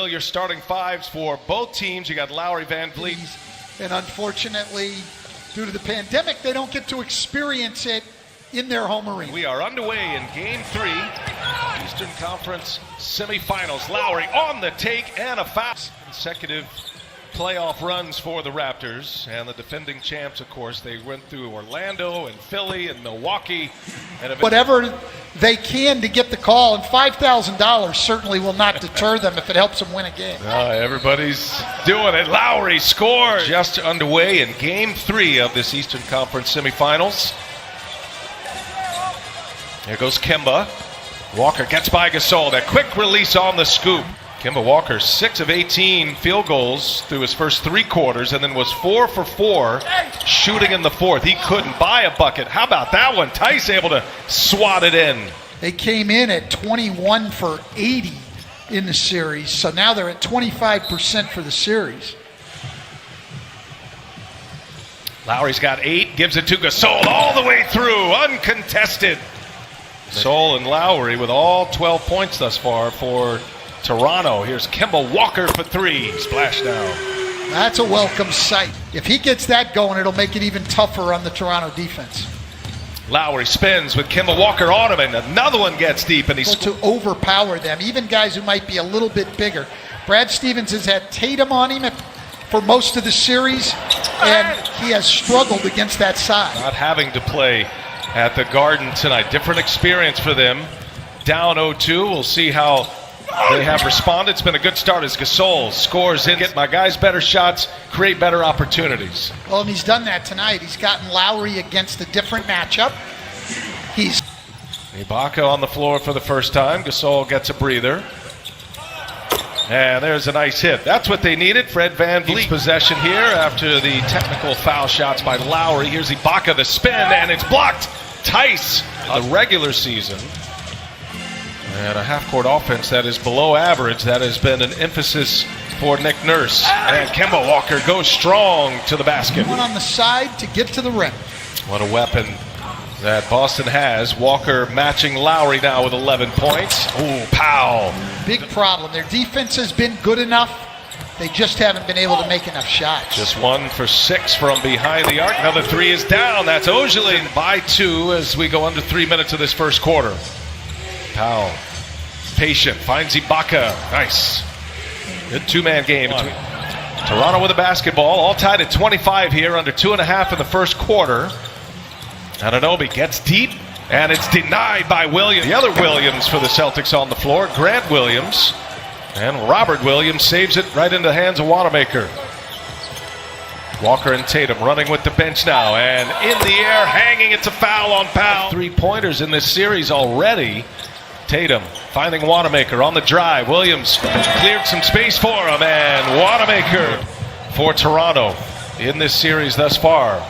Your starting fives for both teams. You got Lowry, Van Vliet. And unfortunately, due to the pandemic, they don't get to experience it in their home arena. We are underway in Game 3, Eastern Conference semifinals. Lowry on the take and a foul. Consecutive playoff runs for the Raptors, and the defending champs, of course. They went through Orlando and Philly and Milwaukee. And whatever they can to get the call, and $5,000 certainly will not deter them if it helps them win a game. Everybody's doing it. Lowry scores. Just underway in Game 3 of this Eastern Conference semifinals. There goes Kemba. Walker gets by Gasol. That quick release on the scoop. Kemba Walker, 6 of 18 field goals through his first 3 quarters, and then was 4 for 4 shooting in the fourth. He couldn't buy a bucket. How about that one? Tice able to swat it in. They came in at 21 for 80 in the series, so now they're at 25% for the series. Lowry's got 8, gives it to Gasol all the way through, uncontested. Gasol and Lowry with all 12 points thus far for Toronto. Here's Kemba Walker for 3. Splashdown. That's a welcome sight. If he gets that going, it'll make it even tougher on the Toronto defense. Lowry spins with Kemba Walker on him, and another one gets deep, and he's to overpower them, even guys who might be a little bit bigger. Brad Stevens has had Tatum on him for most of the series, and he has struggled against that size. Not having to play at the Garden tonight. Different experience for them. Down 0-2. We'll see how they have responded. It's been a good start as Gasol scores in. Get my guys better shots, create better opportunities. Well, and he's done that tonight. He's gotten Lowry against a different matchup. He's Ibaka on the floor for the first time. Gasol gets a breather. And there's a nice hit. That's what they needed. Fred VanVleet's possession here after the technical foul shots by Lowry. Here's Ibaka, the spin, and it's blocked. Tice, the regular season. And a half-court offense that is below average. That has been an emphasis for Nick Nurse. And Kemba Walker goes strong to the basket. One on the side to get to the rim. What a weapon that Boston has. Walker matching Lowry now with 11 points. Ooh, pow. Big problem. Their defense has been good enough. They just haven't been able to make enough shots. Just 1 for 6 from behind the arc. Another 3 is down. That's Ojale by 2 as we go under 3 minutes of this first quarter. Powell, patient, finds Ibaka. Nice. Good 2-man game. Toronto with a basketball, all tied at 25 here, under 2.5 in the first quarter. Anunoby gets deep, and it's denied by Williams. The other Williams for the Celtics on the floor, Grant Williams. And Robert Williams saves it right into the hands of Wanamaker. Walker and Tatum running with the bench now, and in the air, hanging. It's a foul on Powell. 3-pointers in this series already. Tatum finding Wanamaker on the drive. Williams cleared some space for him, and Wanamaker for Toronto in this series thus far.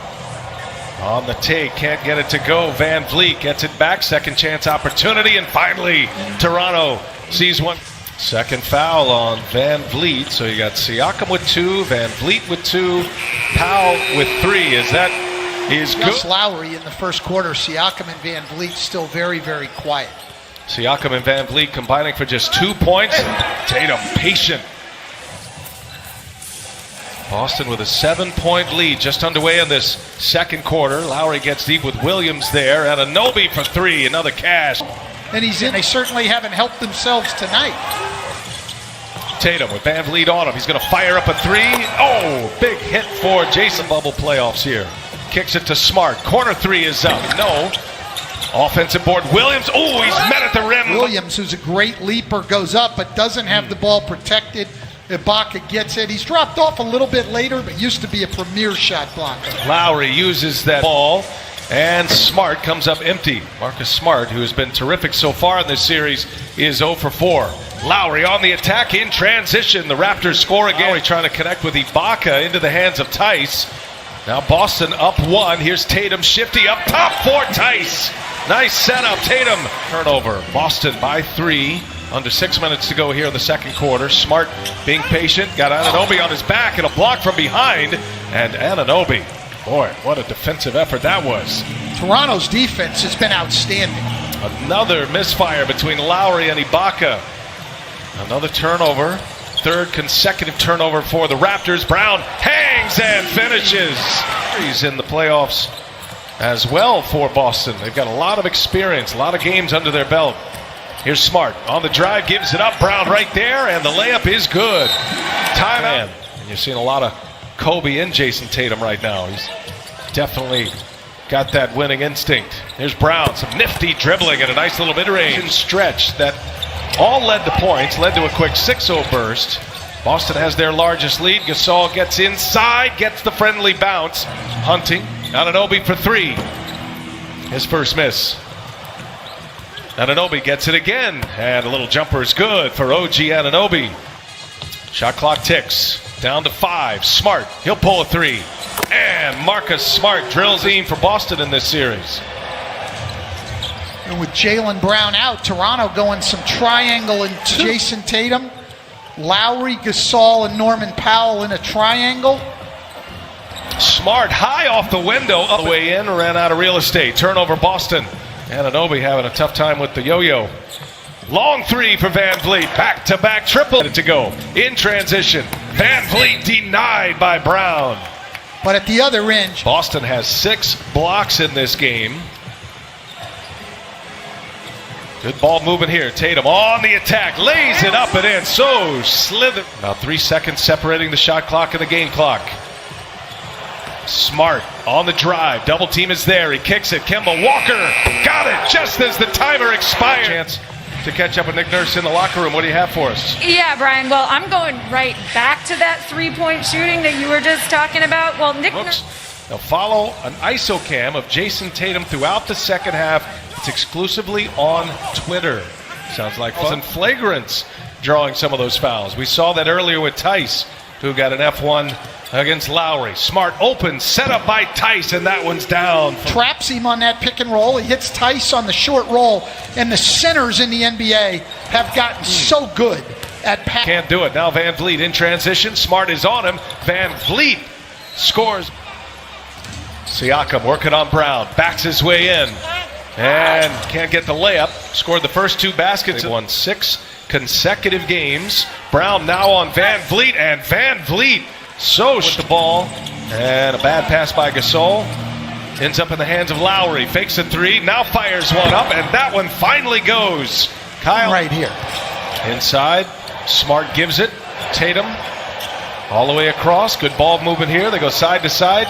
On the take, can't get it to go. Van Vliet gets it back, second chance opportunity, and finally Toronto sees one. Second foul on Van Vliet, so you got Siakam with 2, Van Vliet with 2, Powell with 3. Is good? Just Lowry in the first quarter. Siakam and Van Vliet still very, very quiet. Siakam and Van Vliet combining for just 2 points. Tatum patient. Boston with a 7-point lead just underway in this second quarter. Lowry gets deep with Williams there, and Anunoby for 3, another cash. And he's in. They certainly haven't helped themselves tonight. Tatum with Van Vliet on him. He's going to fire up a 3. Oh, big hit for Jason. Bubble playoffs here. Kicks it to Smart. Corner 3 is up. No. Offensive board. Williams. Oh, he's met at the rim. Williams, who's a great leaper, goes up but doesn't have the ball protected. Ibaka gets it. He's dropped off a little bit later, but used to be a premier shot blocker. Lowry uses that ball, and Smart comes up empty. Marcus Smart, who has been terrific so far in this series, is 0 for 4. Lowry on the attack in transition. The Raptors score again. Lowry trying to connect with Ibaka into the hands of Tice. Now Boston up 1. Here's Tatum shifty up top for Tice. Nice setup. Tatum turnover. Boston by 3. Under 6 minutes to go here in the second quarter. Smart being patient. Got Anunoby on his back and a block from behind. And Anunoby, boy, what a defensive effort that was. Toronto's defense has been outstanding. Another misfire between Lowry and Ibaka. Another turnover. Third consecutive turnover for the Raptors. Brown hangs and finishes. He's in the playoffs as well for Boston. They've got a lot of experience, a lot of games under their belt. Here's Smart on the drive, gives it up. Brown right there, and the layup is good. Timeout. And you're seeing a lot of Kobe and Jason Tatum right now. He's definitely got that winning instinct. Here's Brown, some nifty dribbling and a nice little mid-range stretch that all led to points, led to a quick 6-0 burst. Boston has their largest lead. Gasol gets inside, gets the friendly bounce. Hunting, Anunoby for three. His first miss. Anunoby gets it again, and a little jumper is good for OG Anunoby. Shot clock ticks, down to 5. Smart, he'll pull a three. And Marcus Smart drills in for Boston in this series. And with Jaylen Brown out, Toronto going some triangle and Jason Tatum, Lowry, Gasol, and Norman Powell in a triangle. Smart high off the window, up the way in, ran out of real estate. Turnover Boston. Anunoby having a tough time with the yo-yo. Long three for Van Vliet. Back-to-back triple to go. In transition. Van Vliet denied by Brown. But at the other end, Boston has 6 blocks in this game. Good ball movement here. Tatum on the attack. Lays it up and in. So slither. About 3 seconds separating the shot clock and the game clock. Smart on the drive. Double team is there. He kicks it. Kemba Walker got it just as the timer expired. Chance to catch up with Nick Nurse in the locker room. What do you have for us? Yeah, Brian. Well, I'm going right back to that three-point shooting that you were just talking about. Well, Nick Nurse. Now follow an ISO cam of Jason Tatum throughout the second half. It's exclusively on Twitter. Sounds like fun. And flagrants drawing some of those fouls. We saw that earlier with Tice, who got an F1 against Lowry. Smart open, set up by Tice, and that one's down. Traps him on that pick and roll. He hits Tice on the short roll, and the centers in the NBA have gotten so good at pass. Can't do it. Now Van Vliet in transition. Smart is on him. Van Vliet scores. Siakam working on Brown. Backs his way in. And can't get the layup. Scored the first 2 baskets. They won 6 consecutive games. Brown now on Van Vliet, and Van Vliet with the ball, and a bad pass by Gasol. Ends up in the hands of Lowry. Fakes a three, now fires one up, and that one finally goes. Kyle right here. Inside, Smart gives it. Tatum all the way across. Good ball movement here. They go side to side.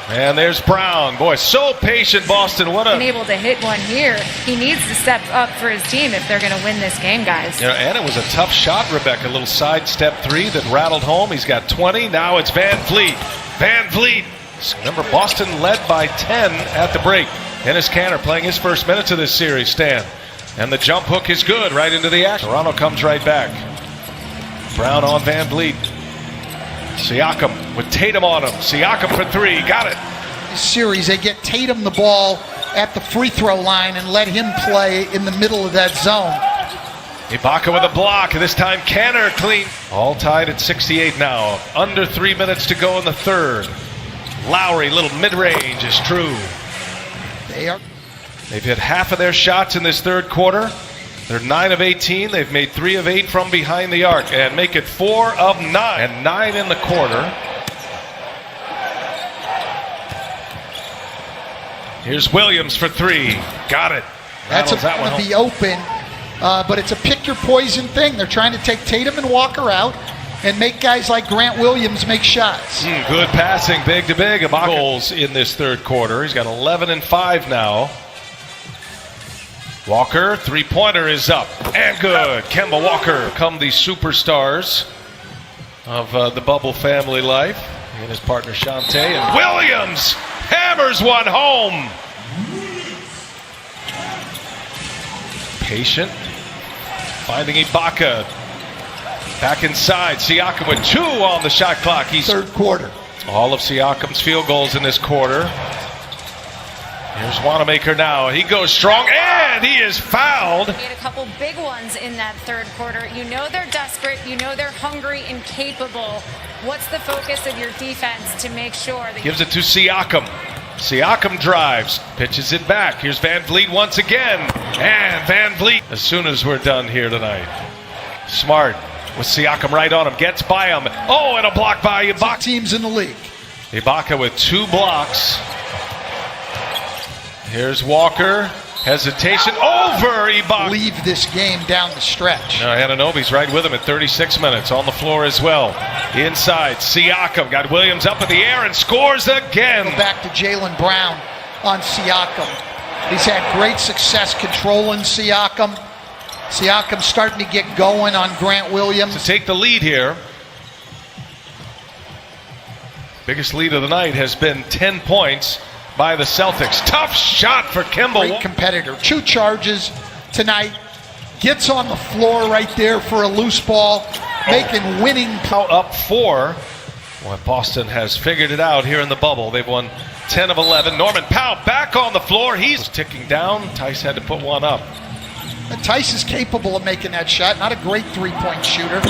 And there's Brown. Boy, so patient, Boston. What a... Been able to hit one here. He needs to step up for his team if they're going to win this game, guys. You know, and it was a tough shot, Rebecca. A little sidestep three that rattled home. He's got 20. Now it's Van Vliet. Van Vliet. Remember, Boston led by 10 at the break. Dennis Kanter playing his first minutes of this series, Stan. And the jump hook is good right into the action. Toronto comes right back. Brown on Van Vliet. Siakam with Tatum on him. Siakam for three. Got it. This series, they get Tatum the ball at the free throw line and let him play in the middle of that zone. Ibaka with a block. This time Kanter clean. All tied at 68 now. Under 3 minutes to go in the third. Lowry, little mid-range is true. They've hit half of their shots in this third quarter. They're 9 of 18. They've made 3 of 8 from behind the arc and make it 4 of 9. And 9 in the quarter. Here's Williams for three. Got it. That's going to be open, but it's a pick your poison thing. They're trying to take Tatum and Walker out and make guys like Grant Williams make shots. Good passing, big to big. Ibaka goals in this third quarter. He's got 11 and 5 now. Walker, three-pointer is up, and good. Kemba Walker, come the superstars of the Bubble family life. He and his partner Shantae, and Williams hammers one home. Patient, finding Ibaka. Back inside, Siakam with 2 on the shot clock. He's third quarter. All of Siakam's field goals in this quarter. Here's Wanamaker now. He goes strong, and he is fouled. He had a couple big ones in that third quarter. You know they're desperate. You know they're hungry and capable. What's the focus of your defense to make sure that... Gives it to Siakam. Siakam drives, pitches it back. Here's Van Vliet once again. And Van Vliet, as soon as we're done here tonight. Smart with Siakam right on him. Gets by him. Oh, and a block by Ibaka. Teams in the league. Ibaka with 2 blocks. Here's Walker. Hesitation over Ibaka. Leave this game down the stretch. Anunoby's right with him at 36 minutes on the floor as well. Inside, Siakam got Williams up in the air and scores again. Go back to Jaylen Brown on Siakam. He's had great success controlling Siakam. Siakam starting to get going on Grant Williams. To take the lead here. Biggest lead of the night has been 10 points by the Celtics. Tough shot for Kemba. Great competitor. 2 charges tonight. Gets on the floor right there for a loose ball, making winning. Up 4. Well, Boston has figured it out here in the bubble. They've won 10 of 11. Norman Powell back on the floor. He's ticking down. Tice had to put one up. And Tice is capable of making that shot. Not a great three-point shooter,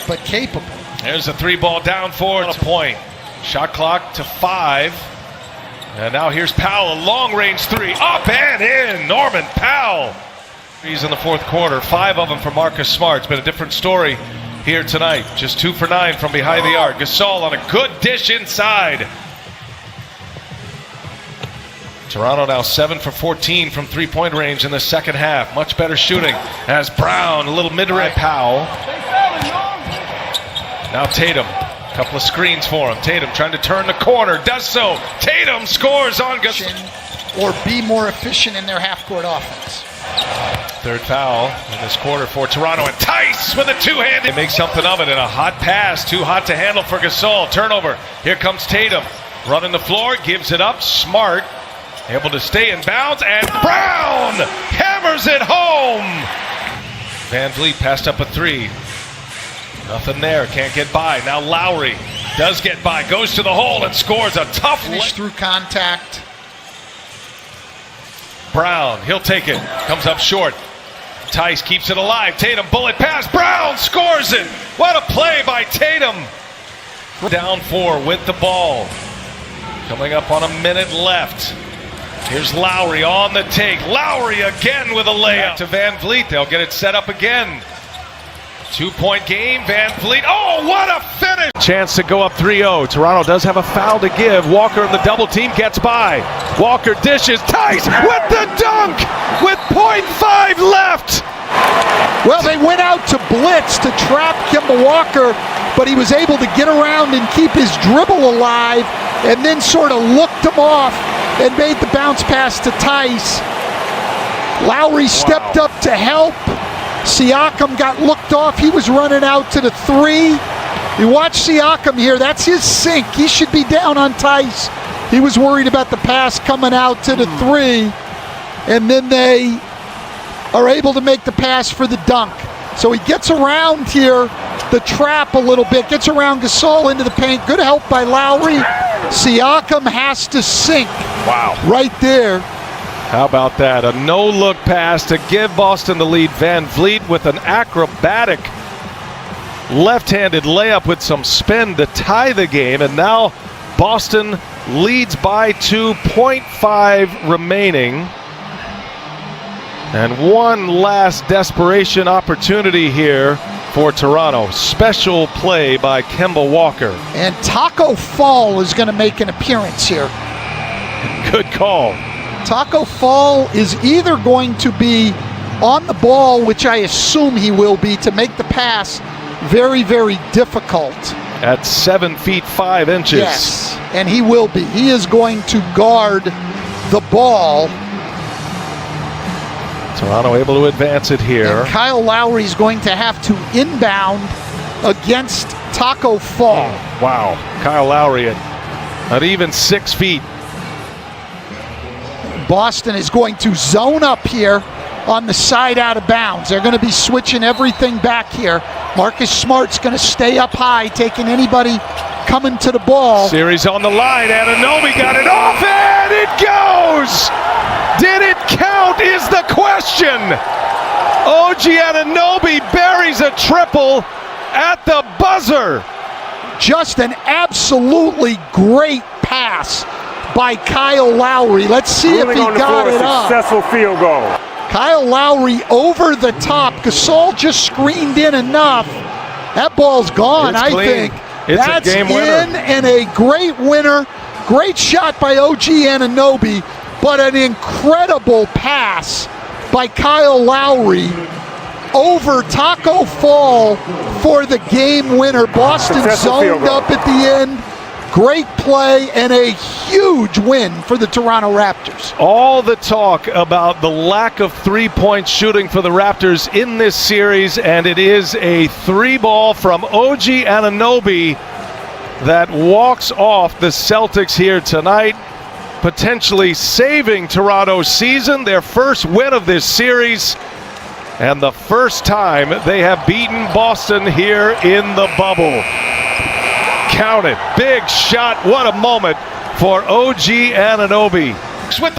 but capable. There's a 3-ball down for a point. Shot clock to 5. And now here's Powell, a long-range 3. Up and in, Norman Powell. He's in the fourth quarter, 5 of them for Marcus Smart. It's been a different story here tonight. Just 2 for 9 from behind the arc. Gasol on a good dish inside. Toronto now 7 for 14 from three-point range in the second half. Much better shooting as Brown, a little mid-range. Powell. Now Tatum. Couple of screens for him. Tatum trying to turn the corner. Does so. Tatum scores on Gasol. Or be more efficient in their half-court offense. Third foul in this quarter for Toronto. And Tice with a two-handed. They make something of it in a hot pass. Too hot to handle for Gasol. Turnover. Here comes Tatum. Running the floor. Gives it up. Smart. Able to stay in bounds. And Brown hammers it home. Van Vliet passed up a 3. Nothing there, can't get by. Now Lowry does get by, goes to the hole and scores a tough finish through contact. Brown, he'll take it, comes up short. Tice keeps it alive. Tatum, bullet pass. Brown scores it. What a play by Tatum. Down 4 with the ball. Coming up on a minute left. Here's Lowry on the take. Lowry again with a layup to Van Vliet. They'll get it set up again. 2-point game, Van Vliet. Oh, what a finish! Chance to go up 3-0. Toronto does have a foul to give. Walker in the double team gets by. Walker dishes. Tice with the dunk with .5 left. Well, they went out to blitz to trap Kemba Walker, but he was able to get around and keep his dribble alive and then sort of looked him off and made the bounce pass to Tice. Lowry stepped up to help. Siakam got looked off. He was running out to the 3. You watch Siakam here. That's his sink. He should be down on Tice. He was worried about the pass coming out to the 3. And then they are able to make the pass for the dunk. So he gets around here, the trap a little bit, gets around Gasol into the paint. Good help by Lowry. Siakam has to sink. Wow. Right there. How about that? A no-look pass to give Boston the lead. Van Vliet with an acrobatic left-handed layup with some spin to tie the game. And now Boston leads by 2.5 remaining. And one last desperation opportunity here for Toronto. Special play by Kemba Walker. And Taco Fall is going to make an appearance here. Good call. Taco Fall is either going to be on the ball, which I assume he will be, to make the pass very, very difficult. At 7 feet 5 inches. Yes, and he will be. He is going to guard the ball. Toronto able to advance it here. And Kyle Lowry is going to have to inbound against Taco Fall. Wow, Kyle Lowry at even 6 feet. Boston is going to zone up here on the side out of bounds. They're going to be switching everything back here. Marcus Smart's going to stay up high, taking anybody coming to the ball. Series on the line. Anunoby got it off, and it goes! Did it count is the question. OG Anunoby buries a triple at the buzzer. Just an absolutely great pass by Kyle Lowry. Let's see if he got it up. Successful field goal. Kyle Lowry over the top. Gasol just screened in enough, That ball's gone, It's I clean. think. It's That's a game winner. in and a great winner. Great shot by OG Anunoby, but an incredible pass by Kyle Lowry over Taco Fall for the game winner. Boston Successful field zoned goal. up at the end. Great play and a huge win for the Toronto Raptors. All the talk about the lack of three-point shooting for the Raptors in this series, and it is a three-ball from OG Anunoby that walks off the Celtics here tonight, potentially saving Toronto's season, their first win of this series, and the first time they have beaten Boston here in the bubble. Count it. Big shot. What a moment for OG Anunoby.